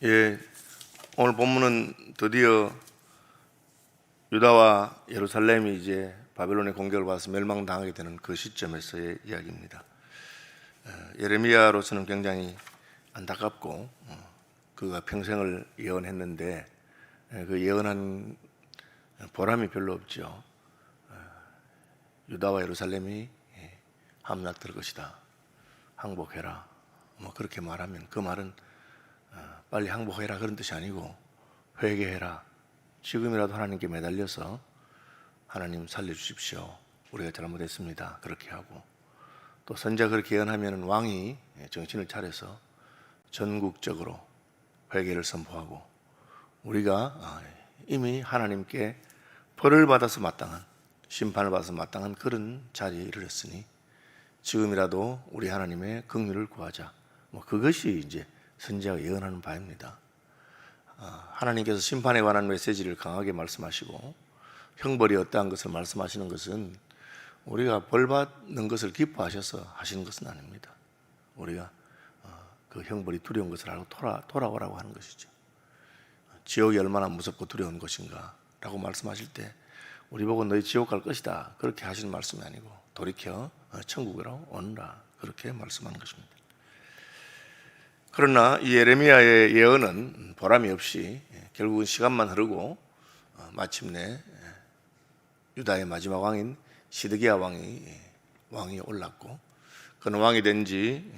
예, 오늘 본문은 드디어 유다와 예루살렘이 이제 바벨론의 공격을 받아서 멸망당하게 되는 그 시점에서의 이야기입니다. 예레미야로서는 굉장히 안타깝고 그가 평생을 예언했는데 그 예언한 보람이 별로 없죠. 유다와 예루살렘이 함락될 것이다. 항복해라. 뭐 그렇게 말하면 그 말은 빨리 항복해라 그런 뜻이 아니고 회개해라. 지금이라도 하나님께 매달려서 하나님 살려주십시오. 우리가 잘못했습니다. 그렇게 하고 또 선지자가 그렇게 예언하면 왕이 정신을 차려서 전국적으로 회개를 선포하고 우리가 이미 하나님께 벌을 받아서 마땅한 심판을 받아서 마땅한 그런 자리에 이르렀으니 지금이라도 우리 하나님의 긍휼을 구하자. 뭐 그것이 이제 선지자가 예언하는 바입니다. 하나님께서 심판에 관한 메시지를 강하게 말씀하시고 형벌이 어떠한 것을 말씀하시는 것은 우리가 벌 받는 것을 기뻐하셔서 하시는 것은 아닙니다. 우리가 그 형벌이 두려운 것을 알고 돌아오라고 하는 것이죠. 지옥이 얼마나 무섭고 두려운 것인가 라고 말씀하실 때 우리 보고 너희 지옥 갈 것이다 그렇게 하시는 말씀이 아니고 돌이켜 천국으로 오너라 그렇게 말씀하는 것입니다. 그러나 이 예레미야의 예언은 보람이 없이 결국은 시간만 흐르고 마침내 유다의 마지막 왕인 시드기야 왕이 올랐고 그는 왕이 된 지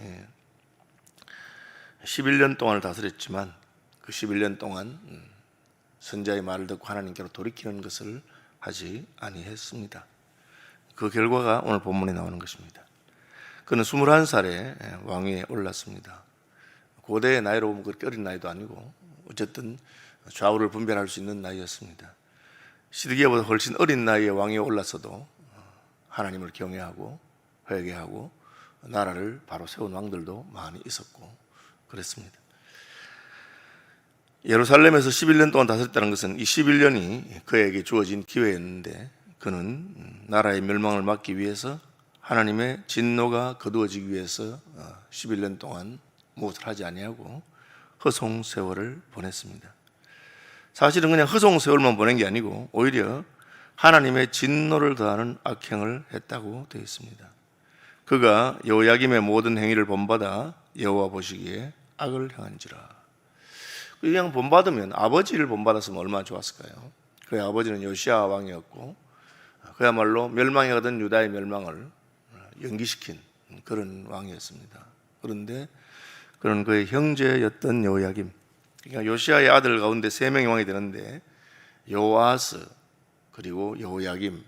11년 동안을 다스렸지만 그 11년 동안 선지자의 말을 듣고 하나님께로 돌이키는 것을 하지 아니했습니다. 그 결과가 오늘 본문에 나오는 것입니다. 그는 21살에 왕위에 올랐습니다. 고대의 나이로 보면 그렇게 어린 나이도 아니고 어쨌든 좌우를 분별할 수 있는 나이였습니다. 시드기야보다 훨씬 어린 나이에 왕위에 올랐어도 하나님을 경외하고 회개하고 나라를 바로 세운 왕들도 많이 있었고 그랬습니다. 예루살렘에서 11년 동안 다스렸다는 것은 이 11년이 그에게 주어진 기회였는데 그는 나라의 멸망을 막기 위해서 하나님의 진노가 거두어지기 위해서 11년 동안 무엇을 하지 아니하고 허송 세월을 보냈습니다. 사실은 그냥 허송 세월만 보낸 게 아니고 오히려 하나님의 진노를 더하는 악행을 했다고 되어 있습니다. 그가 여호야김의 모든 행위를 본받아 여호와 보시기에 악을 행한지라. 그냥 본받으면 아버지를 본받았으면 얼마나 좋았을까요? 그의 아버지는 요시야 왕이었고 그야말로 멸망에 가던 유다의 멸망을 연기시킨 그런 왕이었습니다. 그런데 그는 그의 형제였던 여호야김, 그러니까 요시야의 아들 가운데 3명이 왕이 되는데 요아스 그리고 여호야김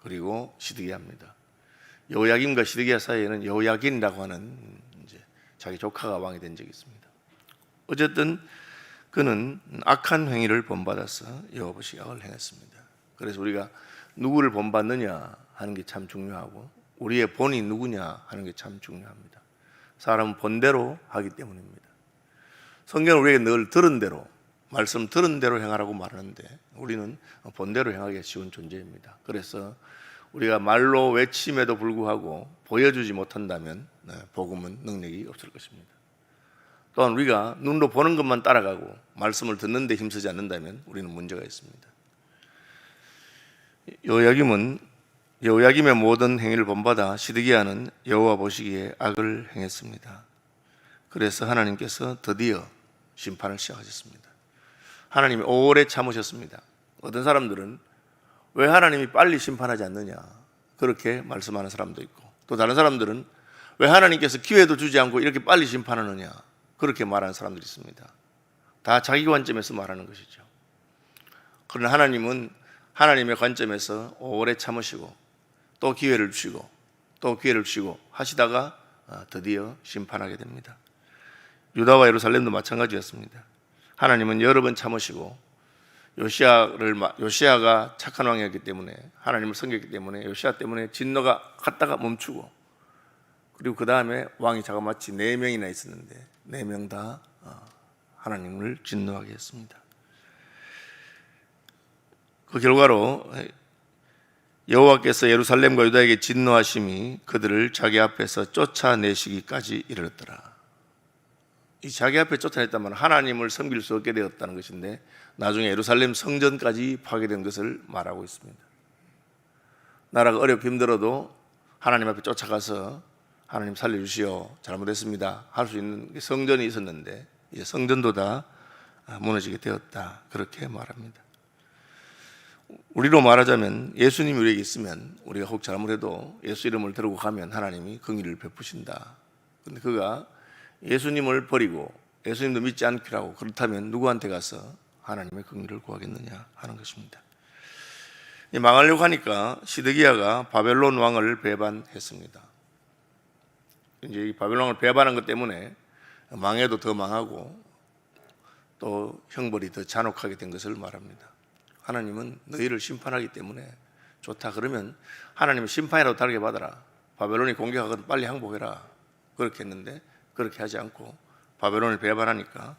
그리고 시드기야입니다. 여호야김과 시드기야 사이에는 여호야긴이라고 하는 이제 자기 조카가 왕이 된 적이 있습니다. 어쨌든 그는 악한 행위를 본받아서 여호와 보시기에 악을 행했습니다. 그래서 우리가 누구를 본받느냐 하는 게 참 중요하고 우리의 본이 누구냐 하는 게 참 중요합니다. 사람은 본대로 하기 때문입니다. 성경은 우리에게 늘 들은 대로, 말씀 들은 대로 행하라고 말하는데 우리는 본대로 행하기가 쉬운 존재입니다. 그래서 우리가 말로 외침에도 불구하고 보여주지 못한다면 복음은 능력이 없을 것입니다. 또한 우리가 눈으로 보는 것만 따라가고 말씀을 듣는 데 힘쓰지 않는다면 우리는 문제가 있습니다. 여호야김의 모든 행위를 본받아 시드기야는 여호와 보시기에 악을 행했습니다. 그래서 하나님께서 드디어 심판을 시작하셨습니다. 하나님이 오래 참으셨습니다. 어떤 사람들은 왜 하나님이 빨리 심판하지 않느냐 그렇게 말씀하는 사람도 있고 또 다른 사람들은 왜 하나님께서 기회도 주지 않고 이렇게 빨리 심판하느냐 그렇게 말하는 사람들이 있습니다. 다 자기 관점에서 말하는 것이죠. 그러나 하나님은 하나님의 관점에서 오래 참으시고 또 기회를 주시고 또 기회를 주시고 하시다가 드디어 심판하게 됩니다. 유다와 예루살렘도 마찬가지였습니다. 하나님은 여러 번 참으시고 요시야가 착한 왕이었기 때문에 하나님을 섬겼기 때문에 요시야 때문에 진노가 갔다가 멈추고 그리고 그 다음에 왕이 자그마치 4명이나 있었는데 4명 다 하나님을 진노하게 했습니다. 그 결과로 여호와께서 예루살렘과 유다에게 진노하심이 그들을 자기 앞에서 쫓아내시기까지 이르렀더라. 이 자기 앞에 쫓아냈다면 하나님을 섬길 수 없게 되었다는 것인데 나중에 예루살렘 성전까지 파괴된 것을 말하고 있습니다. 나라가 어렵고 힘들어도 하나님 앞에 쫓아가서 하나님 살려주시오, 잘못했습니다 할 수 있는 성전이 있었는데 이제 성전도 다 무너지게 되었다, 그렇게 말합니다. 우리로 말하자면 예수님이 우리에게 있으면 우리가 혹 잘못해도 예수 이름을 들고 가면 하나님이 긍휼을 베푸신다. 근데 그가 예수님을 버리고 예수님도 믿지 않기로 하고 그렇다면 누구한테 가서 하나님의 긍휼을 구하겠느냐 하는 것입니다. 망하려고 하니까 시드기야가 바벨론 왕을 배반했습니다. 이제 이 바벨론 왕을 배반한 것 때문에 망해도 더 망하고 또 형벌이 더 잔혹하게 된 것을 말합니다. 하나님은 너희를 심판하기 때문에 좋다. 그러면 하나님은 심판이라도 다르게 받아라. 바벨론이 공격하거든 빨리 항복해라. 그렇게 했는데 그렇게 하지 않고 바벨론을 배반하니까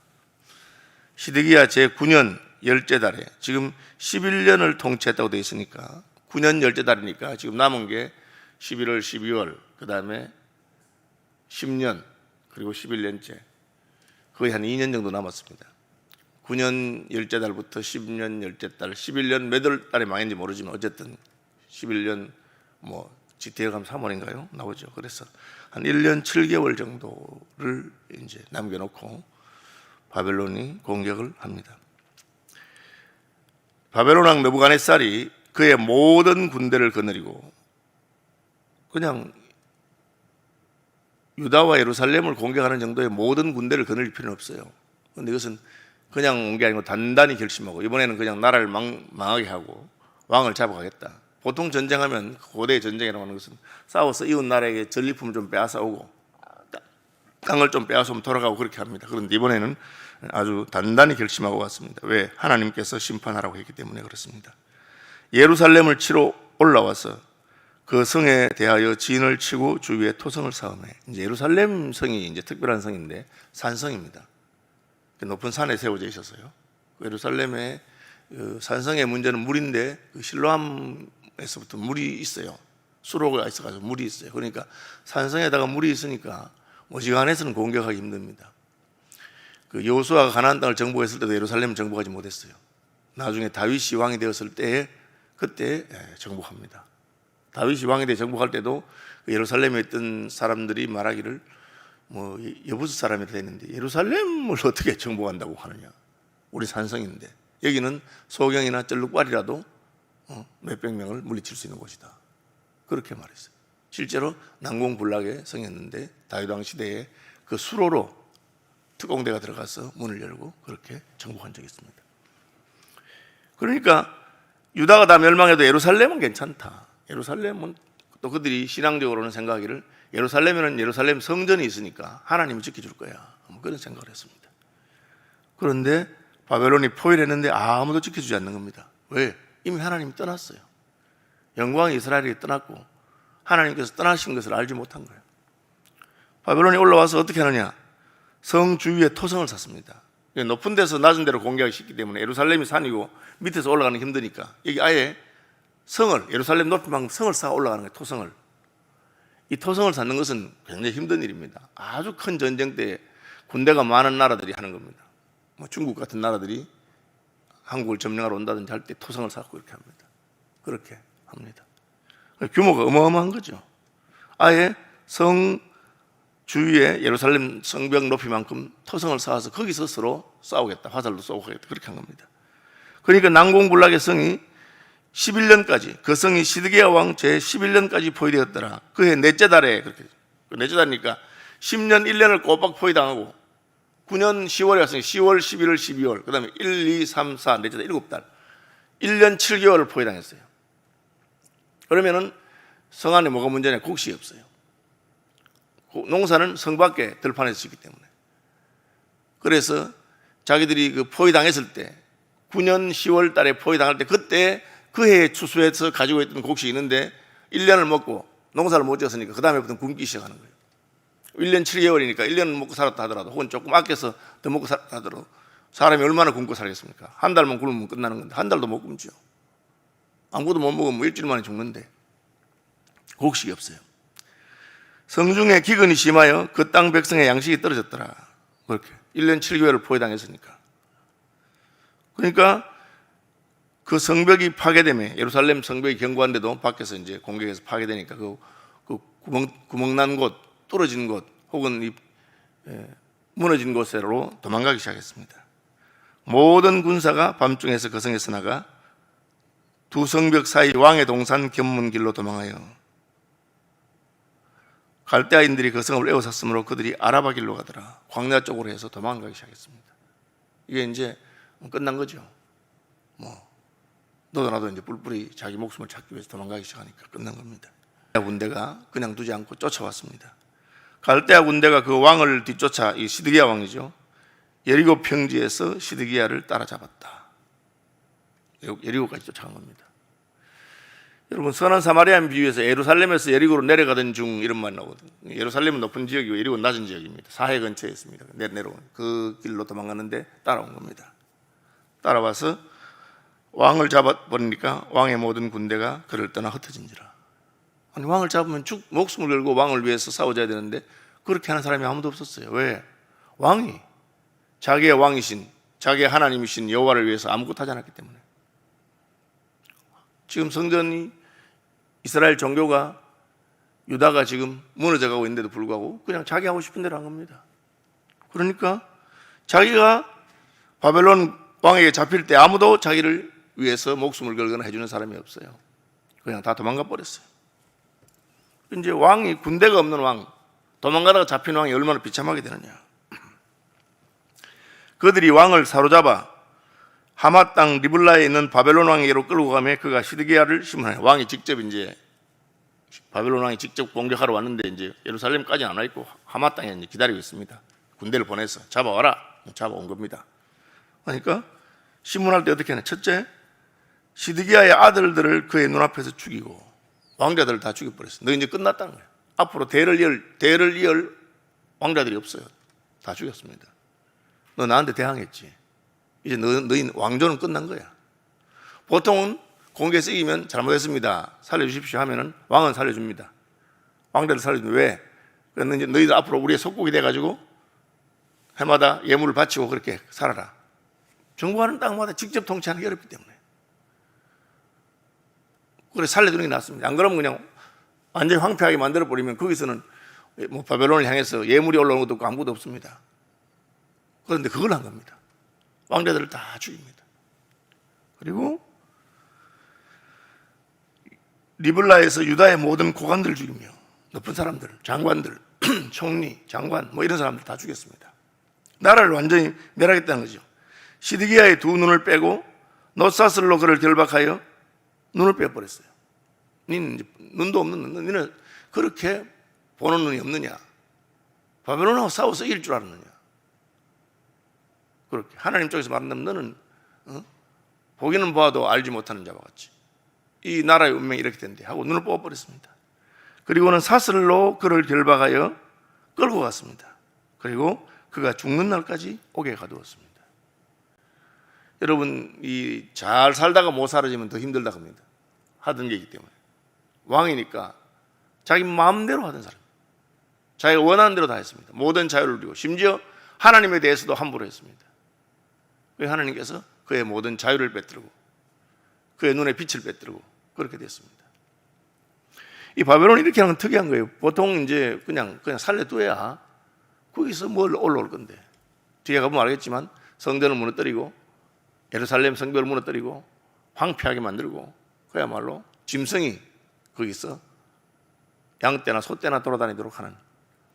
시드기야 제9년 열째 달에, 지금 11년을 통치했다고 되어 있으니까 9년 열째 달이니까 지금 남은 게 11월, 12월, 그 다음에 10년, 그리고 11년째, 거의 한 2년 정도 남았습니다. 9년 열째 달부터 10년 열째 달, 11년 몇 월 달에 망했는지 모르지만 어쨌든 11년 뭐 지태어 가면 3월인가요? 나오죠. 그래서 한 1년 7개월 정도를 이제 남겨놓고 바벨론이 공격을 합니다. 바벨론 왕 느부갓네살이 그의 모든 군대를 거느리고 그냥 유다와 예루살렘을 공격하는 정도의 모든 군대를 거느릴 필요는 없어요. 그런데 이것은 그냥 온 게 아니고 단단히 결심하고 이번에는 그냥 나라를 망하게 하고 왕을 잡아가겠다. 보통 전쟁하면 고대 전쟁이라고 하는 것은 싸워서 이웃 나라에게 전리품을 좀 빼앗아 오고 땅을 좀 빼앗아 오면 돌아가고 그렇게 합니다. 그런데 이번에는 아주 단단히 결심하고 왔습니다. 왜? 하나님께서 심판하라고 했기 때문에 그렇습니다. 예루살렘을 치러 올라와서 그 성에 대하여 진을 치고 주위에 토성을 쌓으매. 이제 예루살렘 성이 이제 특별한 성인데 산성입니다. 높은 산에 세워져 있어서요. 예루살렘의 산성의 문제는 물인데 그 실로암에서부터 물이 있어요. 수로가 있어가지고 물이 있어요. 그러니까 산성에다가 물이 있으니까 어지간해서는 공격하기 힘듭니다. 그 여호수아가 가나안 땅을 정복했을 때도 예루살렘을 정복하지 못했어요. 나중에 다윗이 왕이 되었을 때 그때 정복합니다. 다윗이 왕이 돼 정복할 때도 예루살렘에 있던 사람들이 말하기를 뭐 여부스 사람이라 했는데 예루살렘을 어떻게 정복한다고 하느냐, 우리 산성인데 여기는 소경이나 쩔룩발이라도 몇백 명을 물리칠 수 있는 곳이다, 그렇게 말했어요. 실제로 난공불락의 성이었는데 다윗 왕 시대에 그 수로로 특공대가 들어가서 문을 열고 그렇게 정복한 적이 있습니다. 그러니까 유다가 다 멸망해도 예루살렘은 괜찮다. 예루살렘은 또 그들이 신앙적으로는 생각하기를 예루살렘에는 예루살렘 성전이 있으니까 하나님이 지켜줄 거야, 그런 생각을 했습니다. 그런데 바벨론이 포위를 했는데 아무도 지켜주지 않는 겁니다. 왜? 이미 하나님이 떠났어요. 영광이 이스라엘에게 떠났고 하나님께서 떠나신 것을 알지 못한 거예요. 바벨론이 올라와서 어떻게 하느냐, 성 주위에 토성을 샀습니다. 높은 데서 낮은 데로 공격하기 쉽기 때문에 예루살렘이 산이고 밑에서 올라가는 게 힘드니까 여기 아예 성을, 예루살렘 높이만큼 성을 쌓아 올라가는 거예요. 토성을. 이 토성을 쌓는 것은 굉장히 힘든 일입니다. 아주 큰 전쟁 때 군대가 많은 나라들이 하는 겁니다. 뭐 중국 같은 나라들이 한국을 점령하러 온다든지 할 때 토성을 쌓고 이렇게 합니다. 그렇게 합니다. 규모가 어마어마한 거죠. 아예 성 주위에 예루살렘 성벽 높이만큼 토성을 쌓아서 거기서 서로 싸우겠다, 화살도 쏘고 하겠다, 그렇게 한 겁니다. 그러니까 난공불락의 성이 11년까지, 그 성이 시드기야 왕 제 11년까지 포위되었더라. 그해 넷째 달에, 그렇게 넷째 달이니까 10년 1년을 꼬박 포위당하고 9년 10월에 왔으니 10월, 11월, 12월, 그 다음에 1, 2, 3, 4, 넷째 달 7달 1년 7개월을 포위당했어요. 그러면은 성 안에 뭐가 문제냐? 곡식이 없어요. 농사는 성 밖에 들판에서 짓기 때문에. 그래서 자기들이 그 포위당했을 때 9년 10월 달에 포위당할 때 그때 그 해에 추수해서 가지고 있던 곡식이 있는데 1년을 먹고 농사를 못 지었으니까 그 다음에부터 굶기 시작하는 거예요. 1년 7개월이니까 1년은 먹고 살았다 하더라도 혹은 조금 아껴서 더 먹고 살았다 하더라도 사람이 얼마나 굶고 살겠습니까? 한 달만 굶으면 끝나는 건데 한 달도 못 굶죠. 아무것도 못 먹으면 뭐 일주일 만에 죽는데 곡식이 없어요. 성중에 기근이 심하여 그 땅 백성의 양식이 떨어졌더라. 그렇게 1년 7개월을 포위당했으니까. 그러니까 그 성벽이 파괴되면, 예루살렘 성벽이 견고한데도 밖에서 이제 공격해서 파괴되니까 그 구멍 난 곳, 뚫어진 곳 혹은 무너진 곳으로 도망가기 시작했습니다. 모든 군사가 밤중에서 거성에서 나가 두 성벽 사이 왕의 동산 견문길로 도망하여 갈대아인들이 거성을 에워쌌으므로 그들이 아라바 길로 가더라. 광야 쪽으로 해서 도망가기 시작했습니다. 이게 이제 끝난 거죠. 너도 나도 이제 뿔뿔이 자기 목숨을 찾기 위해서 도망가기 시작하니까 끝난 겁니다. 군대가 그냥 두지 않고 쫓아왔습니다. 갈대아 군대가 그 왕을 뒤쫓아, 이 시드기야 왕이죠, 여리고 평지에서 시드기야를 따라잡았다. 여리고까지 쫓아간 겁니다. 여러분, 선한 사마리아인 비유에서 예루살렘에서 여리고로 내려가던 중 이런 말 나오거든요. 예루살렘은 높은 지역이고 여리고는 낮은 지역입니다. 사해 근처에 있습니다. 내려온 그 길로 도망갔는데 따라온 겁니다. 따라와서 왕을 잡아버리니까 왕의 모든 군대가 그를 떠나 흩어진지라. 아니, 왕을 잡으면 목숨을 걸고 왕을 위해서 싸워줘야 되는데 그렇게 하는 사람이 아무도 없었어요. 왜? 왕이 자기의 왕이신, 자기의 하나님이신 여호와를 위해서 아무것도 하지 않았기 때문에. 지금 성전이, 이스라엘 종교가, 유다가 지금 무너져가고 있는데도 불구하고 그냥 자기 하고 싶은 대로 한 겁니다. 그러니까 자기가 바벨론 왕에게 잡힐 때 아무도 자기를 위해서 목숨을 걸거나 해주는 사람이 없어요. 그냥 다 도망가 버렸어요. 이제 왕이, 군대가 없는 왕, 도망가다가 잡힌 왕이 얼마나 비참하게 되느냐. 그들이 왕을 사로잡아 하마 땅 리블라에 있는 바벨론 왕에게로 끌고 가며 그가 시드기야를 심문하여, 왕이 직접 이제, 바벨론 왕이 직접 공격하러 왔는데 이제 예루살렘까지는 안 와 있고 하마 땅에 이제 기다리고 있습니다. 군대를 보내서 잡아와라. 잡아온 겁니다. 그러니까 심문할 때 어떻게 하냐. 첫째, 시드기야의 아들들을 그의 눈앞에서 죽이고 왕자들을 다 죽여버렸어요. 너 이제 끝났다는 거예요. 앞으로 대를 이을 왕자들이 없어요. 다 죽였습니다. 너 나한테 대항했지. 이제 너희 왕조는 끝난 거야. 보통은 공개에서 이기면 잘못했습니다, 살려주십시오 하면은 왕은 살려줍니다. 왕자를 살려줍니다. 왜? 그래서 이제 너희들 앞으로 우리의 속국이 돼가지고 해마다 예물을 바치고 그렇게 살아라. 정부하는 땅마다 직접 통치하는 게 어렵기 때문에. 그래 살려주는 게 낫습니다. 안 그러면 그냥 완전히 황폐하게 만들어버리면 거기서는 뭐 바벨론을 향해서 예물이 올라오는 것도 없고 아무것도 없습니다. 그런데 그걸 한 겁니다. 왕자들을 다 죽입니다. 그리고 리블라에서 유다의 모든 고관들을 죽이며 높은 사람들, 장관들, 총리, 장관 뭐 이런 사람들 다 죽였습니다. 나라를 완전히 멸하겠다는 거죠. 시드기야의 두 눈을 빼고 놋사슬로 그를 결박하여 눈을 빼버렸어요. 너는 눈도 없는 눈, 너는 그렇게 보는 눈이 없느냐? 바벨론하고 싸워서 이길 줄 알았느냐? 그렇게 하나님 쪽에서 말한다면 너는 보기는 보아도 알지 못하는 자와 같이 이 나라의 운명이 이렇게 된대 하고 눈을 뽑아버렸습니다. 그리고는 사슬로 그를 결박하여 끌고 갔습니다. 그리고 그가 죽는 날까지 옥에 가두었습니다. 여러분, 이 잘 살다가 못 살아지면 더 힘들다 합니다. 하던 게이기 때문에. 왕이니까 자기 마음대로 하던 사람, 자기가 원하는 대로 다 했습니다. 모든 자유를 누리고 심지어 하나님에 대해서도 함부로 했습니다. 하나님께서 그의 모든 자유를 빼뜨리고 그의 눈에 빛을 빼뜨리고 그렇게 됐습니다. 이 바벨론이 이렇게 하는 건 특이한 거예요. 보통 이제 그냥 살려둬야 거기서 뭘 올라올 건데, 뒤에 가보면 알겠지만 성전을 무너뜨리고 예루살렘 성벽을 무너뜨리고 황폐하게 만들고 그야말로 짐승이 거기서 양떼나 소떼나 돌아다니도록 하는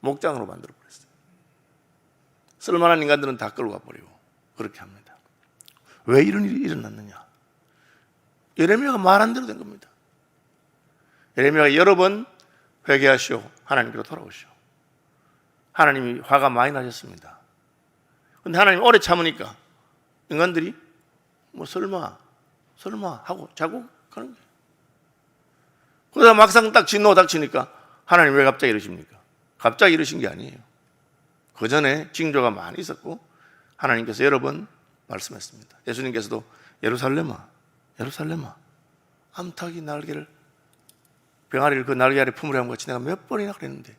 목장으로 만들어버렸어요. 쓸만한 인간들은 다 끌고 가버리고 그렇게 합니다. 왜 이런 일이 일어났느냐? 예레미야가 말한 대로 된 겁니다. 예레미야가 여러 번 회개하시오, 하나님께로 돌아오시오. 하나님이 화가 많이 나셨습니다. 그런데 하나님 오래 참으니까 인간들이 뭐 설마 하고 자꾸 가는 거예요. 그러다 막상 딱 진노가 닥치니까 하나님 왜 갑자기 이러십니까? 갑자기 이러신 게 아니에요. 그 전에 징조가 많이 있었고 하나님께서 여러 번 말씀했습니다. 예수님께서도 예루살렘아 암탉이 날개를, 병아리를 그 날개 아래 품으려 한 것 같이 내가 몇 번이나 그랬는데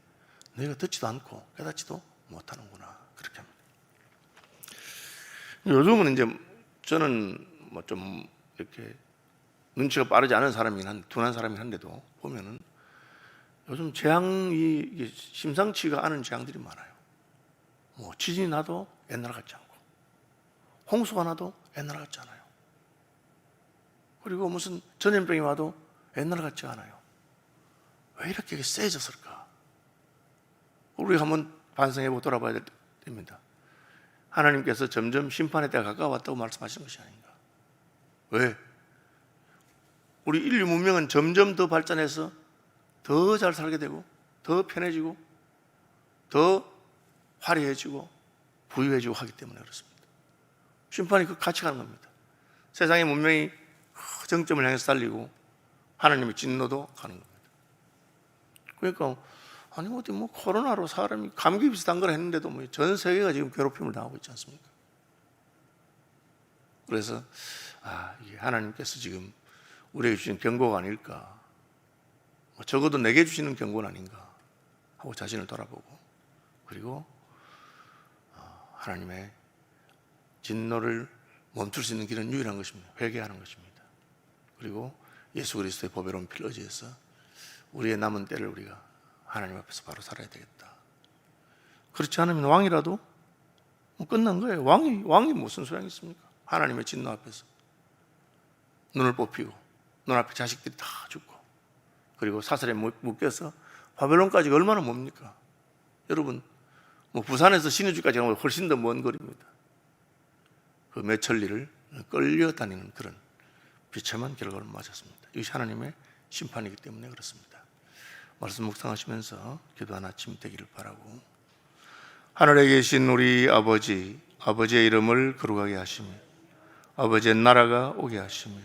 너희가 듣지도 않고 깨닫지도 못하는구나, 그렇게 합니다. 요즘은 이제 저는 뭐 좀 이렇게 눈치가 빠르지 않은 사람이긴 한데, 둔한 사람이긴 한데도 보면은 요즘 재앙이 이게 심상치가 않은 재앙들이 많아요. 뭐 지진이 나도 옛날 같지 않고, 홍수가 나도 옛날 같지 않아요. 그리고 무슨 전염병이 와도 옛날 같지 않아요. 왜 이렇게 세졌을까? 우리가 한번 반성해보고 돌아봐야 됩니다. 하나님께서 점점 심판의 때가 가까웠다고 말씀하시는 것이 아닌가. 왜? 우리 인류 문명은 점점 더 발전해서 더 잘 살게 되고, 더 편해지고, 더 화려해지고, 부유해지고 하기 때문에 그렇습니다. 심판이 그 같이 가는 겁니다. 세상의 문명이 정점을 향해서 달리고 하나님의 진노도 가는 겁니다. 그러니까 아니 어디 뭐 코로나로 사람이 감기 비슷한 걸 했는데도 뭐 전 세계가 지금 괴롭힘을 당하고 있지 않습니까? 그래서 이게 하나님께서 지금 우리에게 주신 경고가 아닐까, 적어도 내게 주시는 경고는 아닌가 하고 자신을 돌아보고, 그리고 하나님의 진노를 멈출 수 있는 길은 유일한 것입니다. 회개하는 것입니다. 그리고 예수 그리스도의 보배로운 피를 의지해서 우리의 남은 때를 우리가 하나님 앞에서 바로 살아야 되겠다. 그렇지 않으면 왕이라도 끝난 거예요. 왕이 무슨 소용이 있습니까? 하나님의 진노 앞에서 눈을 뽑히고 눈앞에 자식들이 다 죽고, 그리고 사슬에 묶여서 바벨론까지 얼마나 멉니까? 여러분, 뭐 부산에서 신의주까지 가면 훨씬 더 먼 거리입니다. 그 몇천리를 끌려다니는 그런 비참한 결과를 맞았습니다. 이것이 하나님의 심판이기 때문에 그렇습니다. 말씀 묵상하시면서 기도한 아침 되기를 바라고, 하늘에 계신 우리 아버지, 아버지의 이름을 거룩하게 하시며 아버지의 나라가 오게 하시며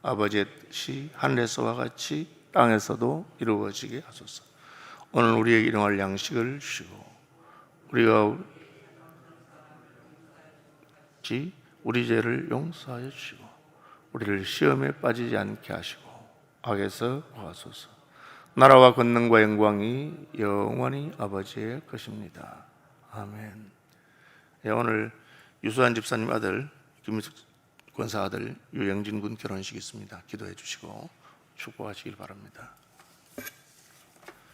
아버지의 뜻이 하늘에서와 같이 땅에서도 이루어지게 하소서. 오늘 우리에게 일용할 양식을 주시고 우리가 우리 죄를 용서하여 주시고 우리를 시험에 빠지지 않게 하시고 악에서 구하소서. 나라와 권능과 영광이 영원히 아버지의 것입니다. 아멘. 오늘 유수한 집사님 아들, 김민숙 권사 아들 유영진 군 결혼식이 있습니다. 기도해 주시고 축복하시길 바랍니다.